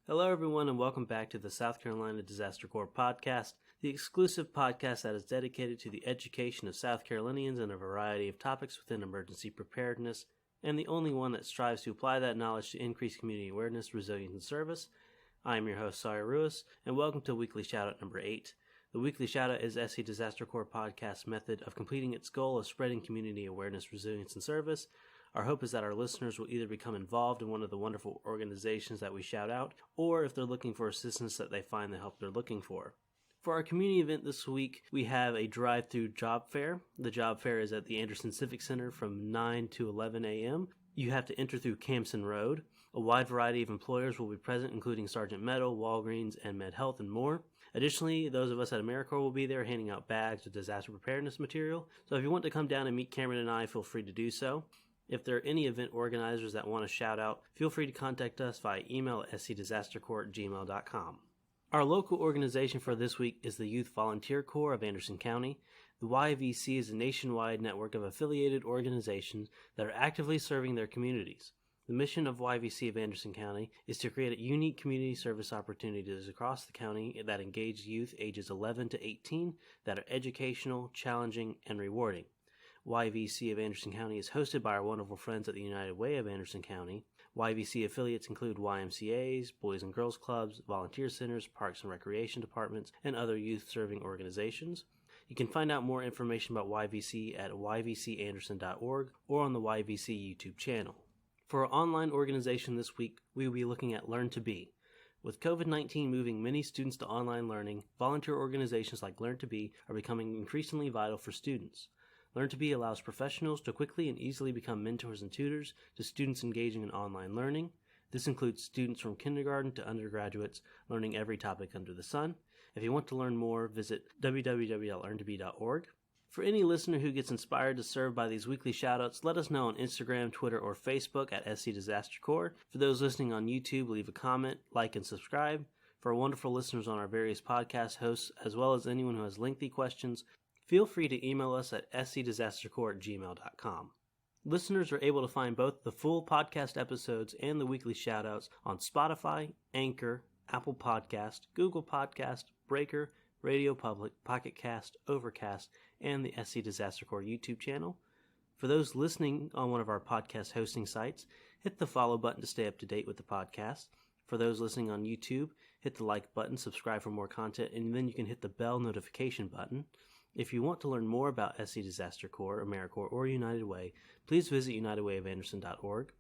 Hello, everyone, and welcome back to the South Carolina Disaster Corps podcast, the exclusive podcast that is dedicated to the education of South Carolinians in a variety of topics within emergency preparedness, and the only one that strives to apply that knowledge to increase community awareness, resilience, and service. I am your host, Sawyer Ruiz, and welcome to Weekly Shoutout number 8. The Weekly Shoutout is SC Disaster Corps podcast's method of completing its goal of spreading community awareness, resilience, and service. Our hope is that our listeners will either become involved in one of the wonderful organizations that we shout out, or if they're looking for assistance, that they find the help they're looking for. For our community event this week, we have a drive-through job fair. The job fair is at the Anderson Civic Center from 9 to 11 a.m. You have to enter through Campson Road. A wide variety of employers will be present, including Sergeant Meadow, Walgreens, and MedHealth, and more. Additionally, those of us at AmeriCorps will be there handing out bags of disaster preparedness material. So if you want to come down and meet Cameron and I, feel free to do so. If there are any event organizers that want to shout out, feel free to contact us via email at scdisastercorps@gmail.com. Our local organization for this week is the Youth Volunteer Corps of Anderson County. The YVC is a nationwide network of affiliated organizations that are actively serving their communities. The mission of YVC of Anderson County is to create unique community service opportunities across the county that engage youth ages 11 to 18 that are educational, challenging, and rewarding. YVC of Anderson County is hosted by our wonderful friends at the United Way of Anderson County. YVC affiliates include YMCAs, Boys and Girls Clubs, volunteer centers, parks and recreation departments, and other youth-serving organizations. You can find out more information about YVC at yvcanderson.org or on the YVC YouTube channel. For our online organization this week, we will be looking at Learn to Be. With COVID-19 moving many students to online learning, volunteer organizations like Learn to Be are becoming increasingly vital for students. Learn to Be allows professionals to quickly and easily become mentors and tutors to students engaging in online learning. This includes students from kindergarten to undergraduates learning every topic under the sun. If you want to learn more, visit www.learntobe.org. For any listener who gets inspired to serve by these weekly shoutouts, let us know on Instagram, Twitter, or Facebook at SC Disaster Corps. For those listening on YouTube, leave a comment, like, and subscribe. For our wonderful listeners on our various podcast hosts, as well as anyone who has lengthy questions, feel free to email us at scdisastercorps@gmail.com. Listeners are able to find both the full podcast episodes and the weekly shoutouts on Spotify, Anchor, Apple Podcast, Google Podcast, Breaker, Radio Public, Pocket Cast, Overcast, and the SC Disaster Corps YouTube channel. For those listening on one of our podcast hosting sites, hit the follow button to stay up to date with the podcast. For those listening on YouTube, hit the like button, subscribe for more content, and then you can hit the bell notification button. If you want to learn more about SC Disaster Corps, AmeriCorps, or United Way, please visit unitedwayofanderson.org.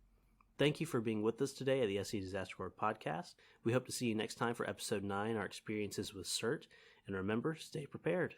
Thank you for being with us today at the SC Disaster Corps podcast. We hope to see you next time for episode 9, our experiences with CERT. And remember, stay prepared.